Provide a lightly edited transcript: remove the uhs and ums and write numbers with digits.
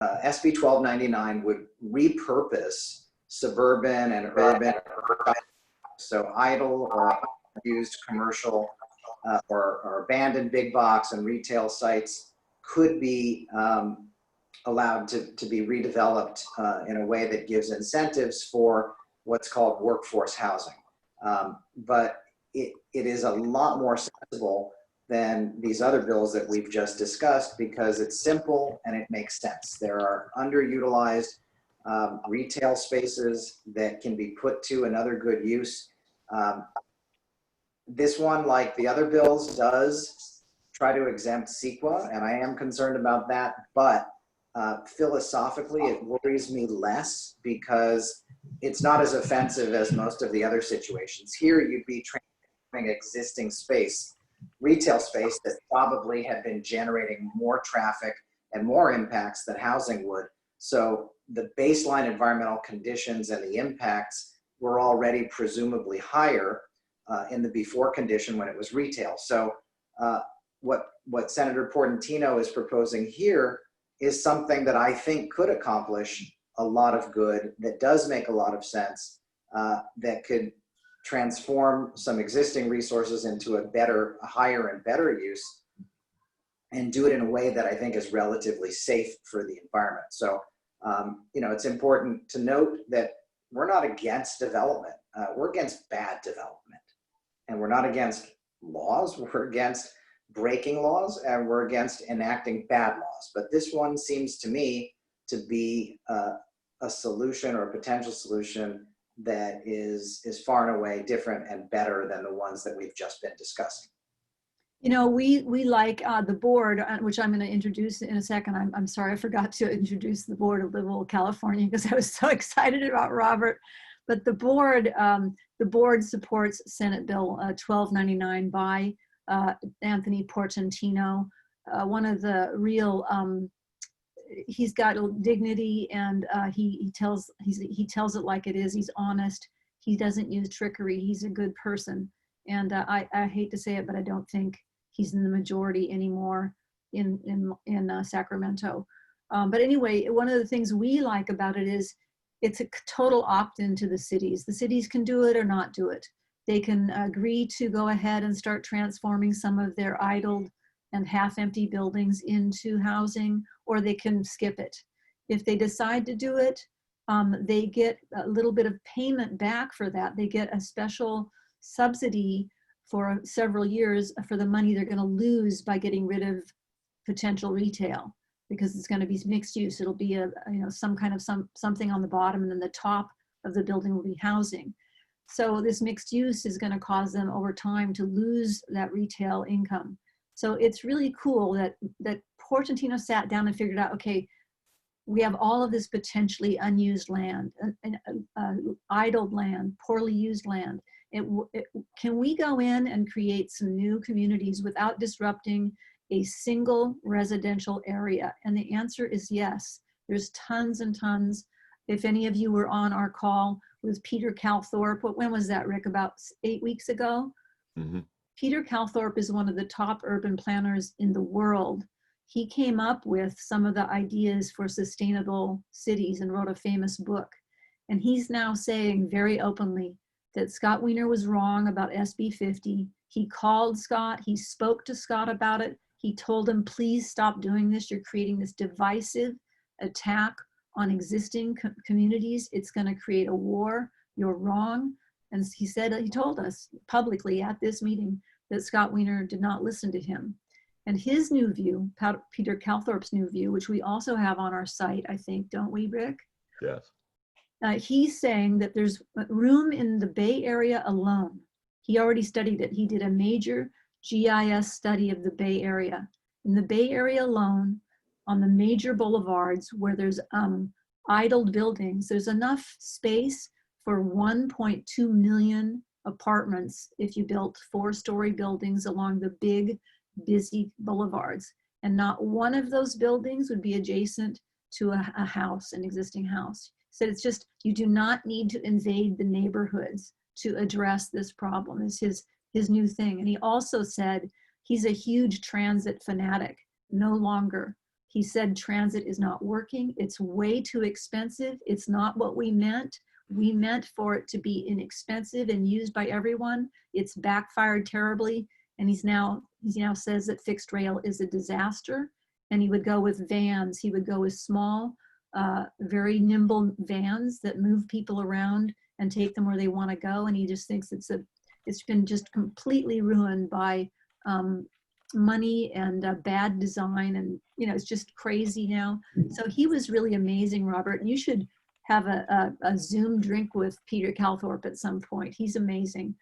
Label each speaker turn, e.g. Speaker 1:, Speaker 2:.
Speaker 1: SB 1299 would repurpose suburban and urban, so idle or used commercial or abandoned big box and retail sites could be allowed to be redeveloped in a way that gives incentives for what's called workforce housing. But it is a lot more sensible than these other bills that we've just discussed because it's simple and it makes sense. There are underutilized retail spaces that can be put to another good use. This one, like the other bills, does try to exempt CEQA, and I am concerned about that, but philosophically, it worries me less because it's not as offensive as most of the other situations. Here, you'd be transferring existing space, retail space that probably had been generating more traffic and more impacts than housing would. So the baseline environmental conditions and the impacts were already presumably higher in the before condition when it was retail. So what Senator Portantino is proposing here is something that I think could accomplish a lot of good, that does make a lot of sense, that could transform some existing resources into a higher and better use, and do it in a way that I think is relatively safe for the environment. So, you know, it's important to note that we're not against development. We're against bad development. And we're not against laws. We're against breaking laws, and we're against enacting bad laws. But this one seems to me to be a solution or a potential solution that is far and away different and better than the ones that we've just been discussing.
Speaker 2: You know, we like the board, which I'm going to introduce in a second. I'm sorry, I forgot to introduce the board of Livable California because I was so excited about Robert. But the board supports Senate Bill 1299 by Anthony Portantino. One of the real, he's got dignity, and he tells it like it is. He's honest. He doesn't use trickery. He's a good person. And I hate to say it, but I don't think he's in the majority anymore in Sacramento. But anyway, one of the things we like about it is it's a total opt-in to the cities. The cities can do it or not do it. They can agree to go ahead and start transforming some of their idled and half-empty buildings into housing, or they can skip it. If they decide to do it, they get a little bit of payment back for that. They get a special subsidy for several years for the money they're going to lose by getting rid of potential retail, because it's going to be mixed use. It'll be something on the bottom, and then the top of the building will be housing. So this mixed use is going to cause them over time to lose that retail income. So it's really cool that Portantino sat down and figured out, okay, we have all of this potentially unused land, idled land, poorly used land. Can we go in and create some new communities without disrupting a single residential area? And the answer is yes. There's tons and tons. If any of you were on our call with Peter Calthorpe, when was that, Rick? About 8 weeks ago? Mm-hmm. Peter Calthorpe is one of the top urban planners in the world. He came up with some of the ideas for sustainable cities and wrote a famous book. And he's now saying very openly that Scott Wiener was wrong about SB 50. He called Scott, he spoke to Scott about it. He told him, please stop doing this. You're creating this divisive attack on existing communities. It's going to create a war. You're wrong. And he told us publicly at this meeting that Scott Wiener did not listen to him. And his new view, Peter Calthorpe's new view, which we also have on our site, I think, don't we, Rick?
Speaker 3: Yes.
Speaker 2: He's saying that there's room in the Bay Area alone. He already studied it. He did a major GIS study of the Bay Area. In the Bay Area alone, on the major boulevards where there's idled buildings, there's enough space for 1.2 million apartments if you built 4-story buildings along the big, busy boulevards. And not one of those buildings would be adjacent to a house, an existing house. So it's just, you do not need to invade the neighborhoods to address this problem, is his new thing. And he also said he's a huge transit fanatic, no longer. He said transit is not working. It's way too expensive. It's not what we meant. We meant for it to be inexpensive and used by everyone. It's backfired terribly. And he now says that fixed rail is a disaster. And he would go with vans. He would go with small, very nimble vans that move people around and take them where they want to go. And he just thinks it's been just completely ruined by money and bad design, and it's just crazy now. So he was really amazing, Robert. You should have a Zoom drink with Peter Calthorpe at some point. He's amazing.